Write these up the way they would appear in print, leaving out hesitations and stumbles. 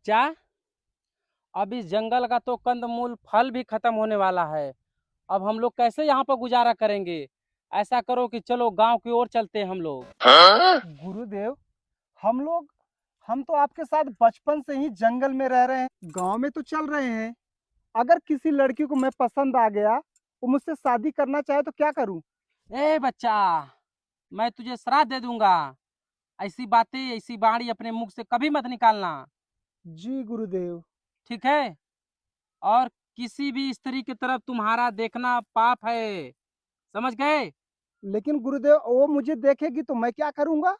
बच्चा, अब इस जंगल का तो कंदमूल फल भी खत्म होने वाला है। अब हम लोग कैसे यहाँ पर गुजारा करेंगे? ऐसा करो कि चलो गांव की ओर चलते हैं हम लोग। गुरुदेव, हम तो आपके साथ बचपन से ही जंगल में रह रहे हैं, गांव में तो चल रहे हैं। अगर किसी लड़की को मैं पसंद आ गया, वो मुझसे शादी करना चाहे तो क्या करूं? ए बच्चा, मैं तुझे श्राप दे दूंगा। ऐसी बातें, ऐसी बाणी अपने मुख से कभी मत निकालना। जी गुरुदेव। ठीक है? और किसी भी स्त्री की तरफ तुम्हारा देखना पाप है। समझ गए? लेकिन गुरुदेव, वो मुझे देखेगी तो मैं क्या करूंगा?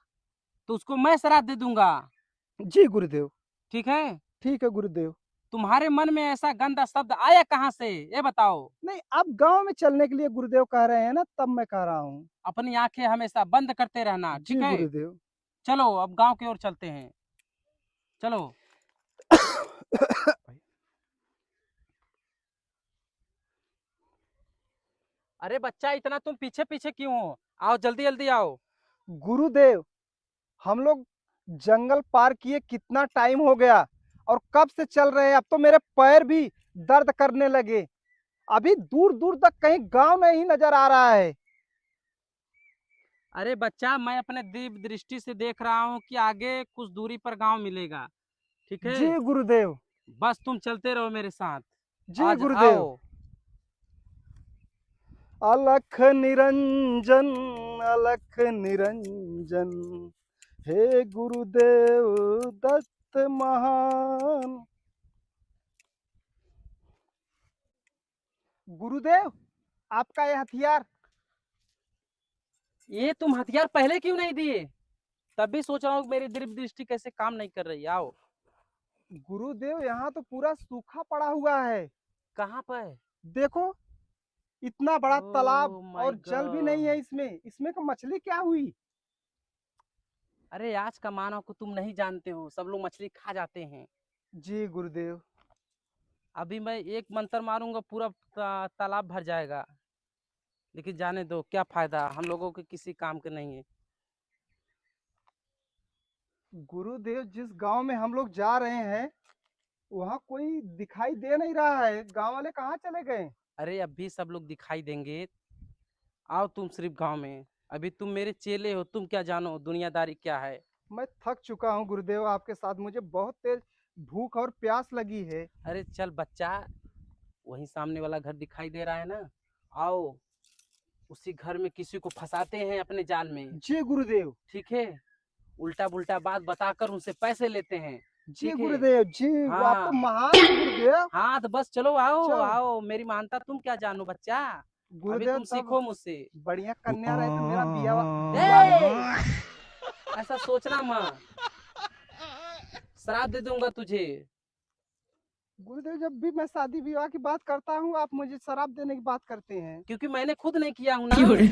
तो उसको मैं श्राप दे दूंगा। जी गुरुदेव। ठीक है? ठीक है गुरुदेव। तुम्हारे मन में ऐसा गंदा शब्द आया कहाँ से, ये बताओ। नहीं, आप गांव में चलने के लिए गुरुदेव कह रहे हैं ना, तब मैं कह रहा हूँ। अपनी आंखें हमेशा बंद करते रहना, ठीक जी है? गुरुदेव। चलो अब गांव की ओर चलते हैं। चलो। अरे बच्चा, इतना तुम पीछे पीछे क्यों हो? आओ जल्दी जल्दी आओ। गुरुदेव, हम लोग जंगल पार किए कितना टाइम हो गया, और कब से चल रहे हैं। अब तो मेरे पैर भी दर्द करने लगे। अभी दूर दूर तक कहीं गांव नहीं नजर आ रहा है। अरे बच्चा, मैं अपने दिव्य दृष्टि से देख रहा हूँ कि आगे कुछ दूरी पर गांव मिलेगा। ठीक जी है? गुरुदेव। बस तुम चलते रहो मेरे साथ। जी आज गुरुदेव। आओ। अलख निरंजन, अलख निरंजन, हे गुरुदेव दत्त महान। गुरुदेव, आपका यह हथियार। ये तुम हथियार पहले क्यों नहीं दिए? तभी सोच रहा हूँ मेरी दिव्य दृष्टि कैसे काम नहीं कर रही। आओ। गुरुदेव, यहाँ तो पूरा सूखा पड़ा हुआ है। कहाँ पर? देखो, इतना बड़ा तालाब ओह माय और जल भी नहीं है गॉड। इसमें। इसमें का मछली क्या हुई? अरे आज का मानव को तुम नहीं जानते हो, सब लोग मछली खा जाते हैं। जी गुरुदेव। अभी मैं एक मंत्र मारूंगा, पूरा तालाब भर जाएगा। लेकिन जाने दो, क्या फायदा, हम लोगों के किसी काम के नहीं है। गुरुदेव, जिस गांव में हम लोग जा रहे हैं, वहाँ कोई दिखाई दे नहीं रहा है। गांव वाले कहाँ चले गए? अरे अब भी सब लोग दिखाई देंगे। आओ तुम सिर्फ गांव में। अभी तुम मेरे चेले हो, तुम क्या जानो दुनियादारी क्या है। मैं थक चुका हूँ गुरुदेव आपके साथ। मुझे बहुत तेज भूख और प्यास लगी है। अरे चल बच्चा, वही सामने वाला घर दिखाई दे रहा है ना। आओ, उसी घर में किसी को फंसाते हैं अपने जाल में। जी गुरुदेव। ठीक है? उल्टा पुल्टा बात बताकर उनसे पैसे लेते हैं। जी ठीक है? गुरुदेव जी। आप तो हाँ। महान हैं गुरुदेव। हाँ तो बस चलो, आओ चल आओ, मेरी महानता तुम क्या जानो बच्चा। अभी गुरुदेव, तुम तब सीखो मुझसे। बढ़िया कन्या रहे तो मेरा दिलवा ए! देना। ऐसा सोचना मत। श्राप दे दूंगा तुझे। गुरुदेव, जब भी मैं शादी विवाह की बात करता हूँ, आप मुझे शराब देने की बात करते हैं। क्योंकि मैंने खुद नहीं किया हूँ ना। अभी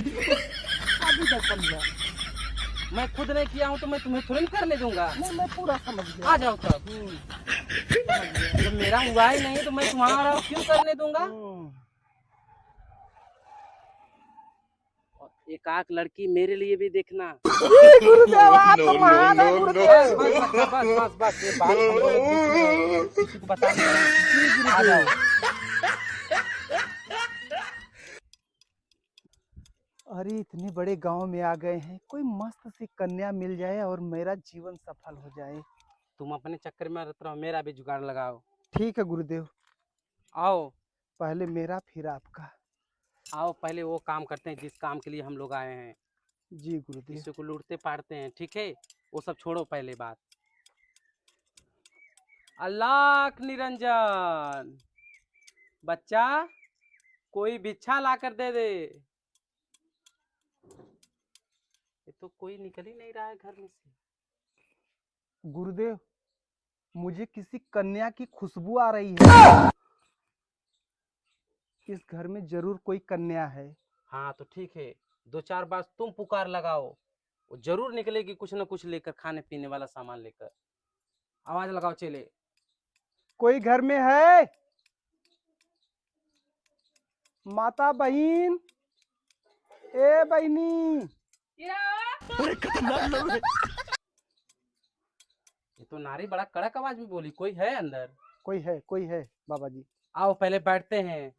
तक समझा। मैं खुद नहीं किया हूँ तो मैं तुम्हें थोड़ी करने दूंगा। नहीं, मैं पूरा समझ गया। आ जाओ तब। जब मेरा हुआ ही नहीं तो मैं तुम्हारा क्यों करने दूंगा। और एक आंख लड़की मेरे लिए भी देखना। गुरुदेव, आप तो महान हैं बस गुरुदेव। बस बच्चा, बस ये बात हम लोग एक दूसरे में किसी को बताने नहीं। आ जाओ। अरे, इतने बड़े गांव में आ गए हैं, कोई मस्त सी कन्या मिल जाए और मेरा जीवन सफल हो जाए। तुम अपने चक्कर में रहते रहो, मेरा भी जुगाड़ लगाओ। ठीक है गुरुदेव। आओ। पहले मेरा फिर आपका। आओ पहले वो काम करते हैं जिस काम के लिए हम लोग आए हैं। जी गुरुदेव। किसी को लूटते पाड़ते हैं, ठीक है? वो सब छोड़ो पहले बात। अल्लाह निरंजन। बच्चा, कोई भिक्षा ला कर दे दे। ये तो कोई निकल ही नहीं रहा है घर में से। गुरुदेव, मुझे किसी कन्या की खुशबू आ रही है। इस घर में जरूर कोई कन्या है। हाँ तो ठीक है, दो चार बार तुम पुकार लगाओ, वो जरूर निकलेगी कुछ न कुछ लेकर, खाने पीने वाला सामान लेकर। आवाज लगाओ चेले। कोई घर में है? माता बहन, ए बहनी। ये तो नारी बड़ा कड़क आवाज में बोली, कोई है अंदर? कोई है बाबा जी। आओ पहले बैठते हैं।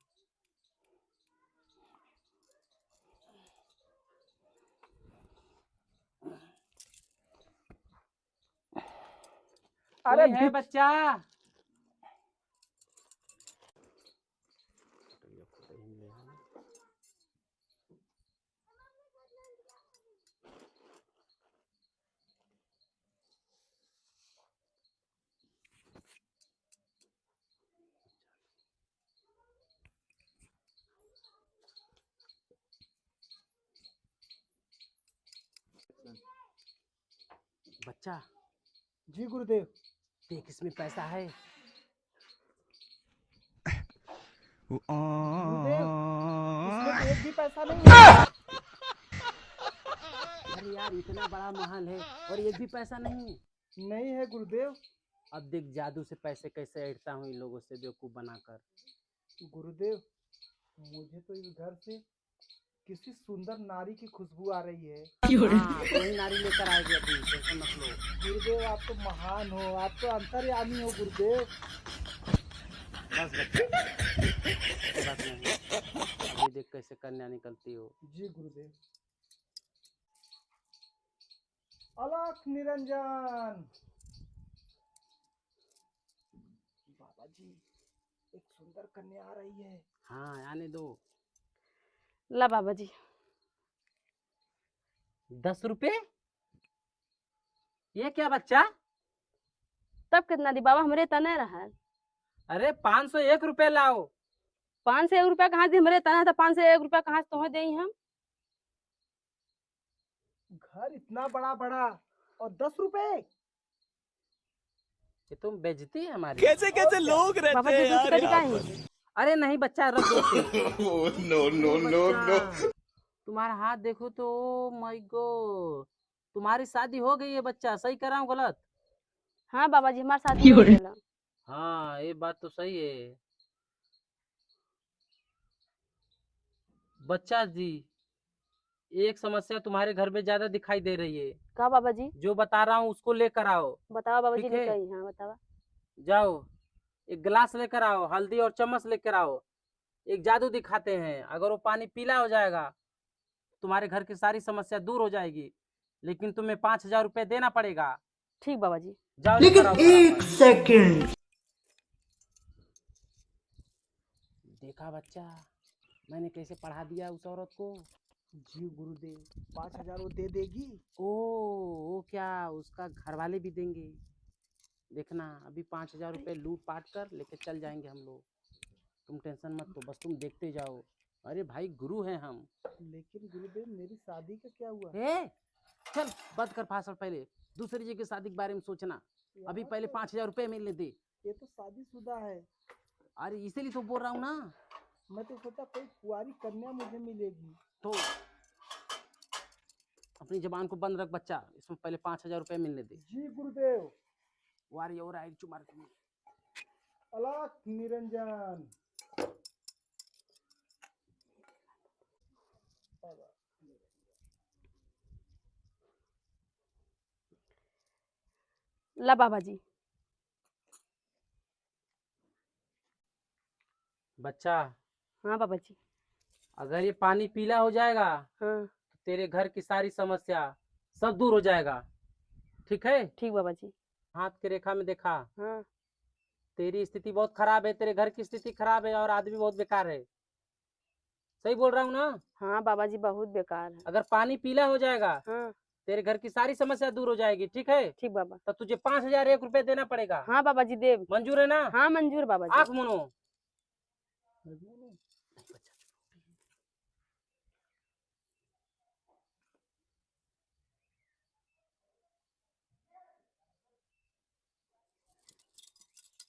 अरे कोई है बच्चा? बच्चा जी गुरुदेव। देख इसमें पैसा है। गुरुदेव इसमें तो एक भी पैसा नहीं है। अरे यार इतना बड़ा महल है और एक भी पैसा नहीं। नहीं है गुरुदेव। अब देख जादू से पैसे कैसे ऐंठता हूँ इन लोगों से बेवकूफ बनाकर। गुरुदेव मुझे तो इस घर से किसी सुंदर नारी की खुशबू आ रही है। हाँ, तो वही नारी लेकर आएगी अभी, टेंशन मत लो। गुरुदेव आप तो महान हो, आप तो अंतर्यामी हो गुरुदेव। बस बच्चा कोई बात नहीं, अभी देख कैसे कन्या निकलती हो। जी गुरुदेव। अलख निरंजन। बाबा जी एक सुंदर कन्या आ रही है। हाँ आने दो। ला बाबा जी 10 रुपए? ये क्या बच्चा? तब कितना दी बाबा, हमरे तने रहा। अरे 501 रुपए लाओ। 501 रुपया कहाँ दी, हमरे तना था। 501 रुपया कहाँ से तुम्हें दें हम? घर इतना बड़ा बड़ा और 10 रुपए। ये तुम बेइज्जती है हमारी। कैसे कैसे लोग बाबा रहते जी हैं दूसरी यार कटी यहाँ का पर। है? अरे नहीं बच्चा रख दो उसे। No no no no. तुम्हारा हाथ देखो तो माय गॉड, तुम्हारी शादी हो गई है बच्चा, सही कर रहा हूँ गलत? हाँ बाबा जी हमारे साथ हो गया। हाँ ये बात तो सही है बच्चा जी। एक समस्या तुम्हारे घर में ज्यादा दिखाई दे रही है, कहा बाबा जी? जो बता रहा हूँ उसको लेकर आओ। बताओ बाबा जी, ठीक है। लेकर आई। हाँ बतावा। जाओ एक गिलास लेकर आओ, हल्दी और चम्मच लेकर आओ। एक जादू दिखाते हैं, अगर वो पानी पीला हो जाएगा तुम्हारे घर की सारी समस्या दूर हो जाएगी, लेकिन तुम्हें 5,000 रुपए देना पड़ेगा। ठीक बाबा जी। जाओ लेकर आओ फटाफट। सेकंड। देखा बच्चा मैंने कैसे पढ़ा दिया उस औरत को। जी गुरुदेव 5,000 वो दे देगी। वो क्या उसका घर वाले भी देंगे। देखना अभी 5,000 रुपए लूट पाट कर लेके चल जाएंगे हम लोग। तुम टेंशन मत लो, बस तुम देखते जाओ। अरे भाई गुरु हैं हम। लेकिन गुरुदेव मेरी शादी का क्या हुआ? चल बंद कर भाषण, पहले दूसरी जगह शादी के बारे में सोचना। अभी पहले 5,000 रुपए मिलने दे। ये तो शादीशुदा है। अरे इसीलिए तो बोल रहा हूँ ना। मैं तो सोचा कोई कुंवारी कन्या मुझे मिलेगी। तो अपनी जबान को बंद रख बच्चा, इसमें पहले 5,000 रुपए मिलने दे। जी गुरुदेव। वारी और आई चुमार तुम्हें। अलख निरंजन। ला बाबा जी। बच्चा हाँ बाबा जी। अगर ये पानी पीला हो जाएगा हाँ तो तेरे घर की सारी समस्या सब दूर हो जाएगा। ठीक है? ठीक बाबा जी। हाथ की रेखा में देखा, हाँ तेरी स्थिति बहुत खराब है, तेरे घर की स्थिति खराब है और आदमी बहुत बेकार है। सही बोल रहा हूँ ना? हाँ बाबा जी बहुत बेकार है। अगर पानी पीला हो जाएगा हाँ तेरे घर की सारी समस्या दूर हो जाएगी। ठीक है? ठीक बाबा। तो तुझे 5,001 रुपए देना पड़ेगा। हाँ बाबा जी देव। मंजूर है ना? हाँ मंजूर बाबा जी। आंख मुनो।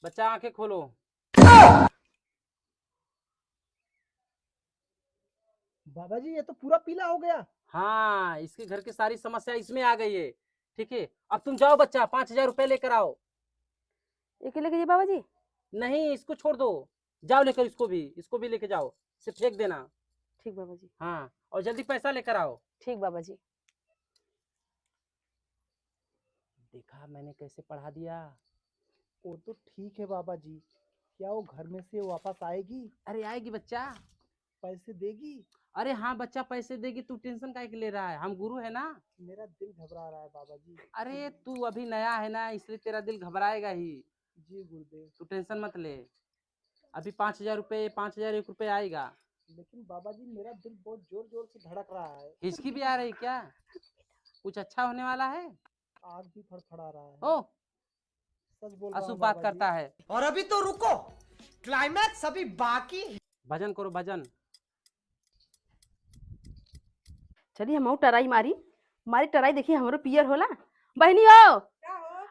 बच्चा आंखें खोलो। बाबा जी ये तो पूरा पीला हो गया। हाँ इसके घर की सारी समस्या इसमें आ गई है। ठीक है अब तुम जाओ बच्चा, 5,000 रुपए लेकर आओ। एक लेके जी बाबा जी। नहीं इसको छोड़ दो, जाओ लेकर इसको भी लेके जाओ, इसे फेंक देना। ठीक बाबा जी। हाँ और जल्दी पैसा लेकर आओ। ठीक बाबा जी। देखा मैंने कैसे पढ़ा दिया। वो तो ठीक है बाबा जी, क्या वो घर में से वापस आएगी? अरे आएगी बच्चा। पैसे देगी? अरे हाँ बच्चा, पैसे देगी, तू टेंशन काहे के ले रहा है, हम गुरु है ना। मेरा दिल घबरा रहा है बाबा जी। अरे तू अभी नया है ना, इसलिए तेरा दिल घबराएगा ही। जी गुरुदेव। तू टेंशन मत ले। अभी 5,000 रुपये, 5,001 रुपये आएगा। लेकिन बाबा जी मेरा दिल बहुत जोर जोर से धड़क रहा है। हिचकी भी आ रही क्या? कुछ अच्छा होने वाला है? आग भी फड़फड़ा रहा है। ओ सच बोल रहा अशुभ हूँ बात बाबा जी। करता है। और अभी तो रुको, क्लाइमैक्स अभी बाकी है। भजन करो भजन। चलिए हम टराई मारी मारी टराई, देखिए हमरो पियर होला। बहनी हो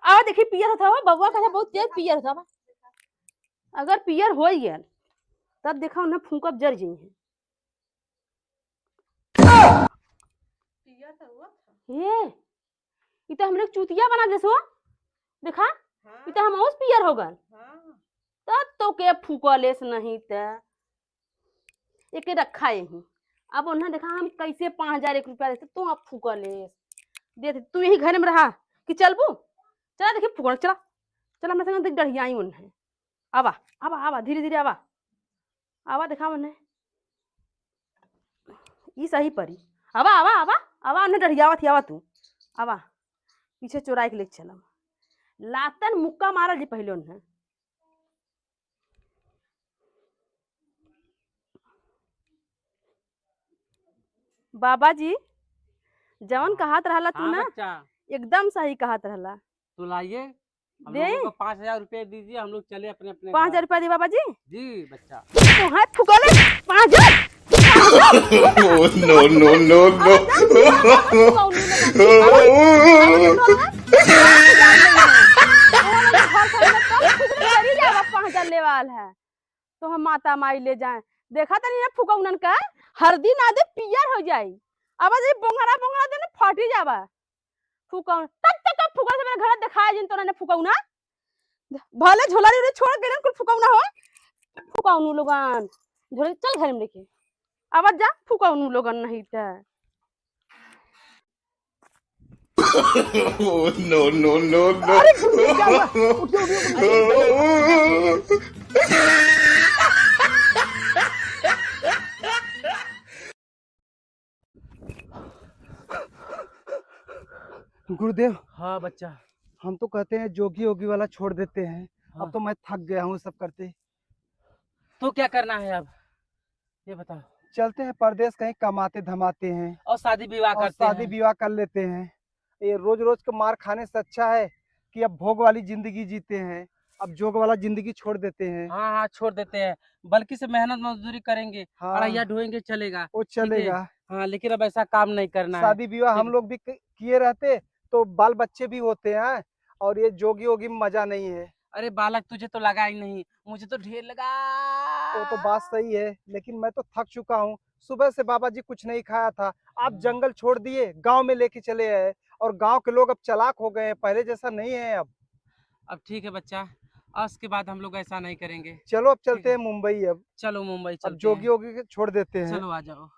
आओ, देखिए पियर होता हो, बउआ का बहुत तेज पियर होता बा। अगर पियर हो गया तब देखा उन्हें फूंकब जर जाई है। ये तो हम लोग चूतिया बना देसो। देखा ये तो हम उस पियर हो गल। तब तो के फूकलेस नहीं ते एके रखा यही। अब उन्हें देखा हम कैसे 5,001 रुपया देते, तू अब फूकलेस दे। तू यही घर में रहा कि चलबू? चला देखिए फूकल, चला चला मेरे संग डढ़िया आई उन्हें। आवा आवा आवा, धीरे धीरे आवा आवा, देखा उन्हें ये सही परी। आवा आवा आवा आवा, उन्हें डढ़ियावा थी। आवा तू आवा, पीछे चोराई के लेके चलम। लातन मुक्का मारल जी पहले उन्हें। बाबा जी जवन कहत रहला तू हाँ ना, बच्चा, एकदम सही कहत रहला। तो लाइए, हम दे। लोगों को 5,000 रुपये दीजिए, हम लोग चले अपने अपने 5,000 घर। रुपया दी बाबा जी। जी बच्चा। तो है फुकले 5,000। no, no, no, no. तो हम माता माई ले जाए। देखा तनी ना फुका उनन का हरदी ना दे पियर हो जाई। अब जे बोंगरा बोंगरा दे ना फाटी जाबा। फुका तब तक फुका से मेरे घर दिखाए जिन तोरा ने फुकाउना भले झोला रे छोड़ के ना कुल फुकाउना हो। फुकाउनु लोगन झोले चल घर में लेके आवाज जा। फुकाउनु लोगन नहीं ते no, no, no, no. अरे क्या हुआ? उठो। गुरुदेव हाँ बच्चा। हम तो कहते हैं जोगी योगी वाला छोड़ देते हैं। हाँ। अब तो मैं थक गया हूँ सब करते। तो क्या करना है अब, ये बताओ। चलते हैं परदेश, कहीं कमाते धमाते हैं और शादी विवाह और करते शादी हैं। विवाह कर लेते हैं। ये रोज रोज का मार खाने से अच्छा है कि अब भोग वाली जिंदगी जीते हैं। अब जोग वाला जिंदगी छोड़ देते हैं। हाँ हाँ छोड़ देते हैं, बल्कि से मेहनत मजदूरी करेंगे, हाँ। अड़ैया ढोएंगे चलेगा। वो ठीक है? चलेगा। हाँ लेकिन अब ऐसा काम नहीं करना है। शादी विवाह हम ठीक। लोग भी किए रहते तो बाल बच्चे भी होते हैं। और ये जोगी योगी में मजा नहीं है। अरे बालक तुझे तो लगा ही नहीं, मुझे तो ढेर लगा। वो तो बात सही है, लेकिन मैं तो थक चुका हूँ। सुबह से बाबा जी कुछ नहीं खाया था। आप जंगल छोड़ दिए, गांव में लेके चले आए। और गांव के लोग अब चालाक हो गए हैं, पहले जैसा नहीं है अब ठीक है बच्चा, और उसके बाद हम लोग ऐसा नहीं करेंगे। चलो अब ठीक चलते है। हैं मुंबई। अब चलो मुंबई अब चलते जोगी हैं। योगी के छोड़ देते हैं। चलो आ जाओ।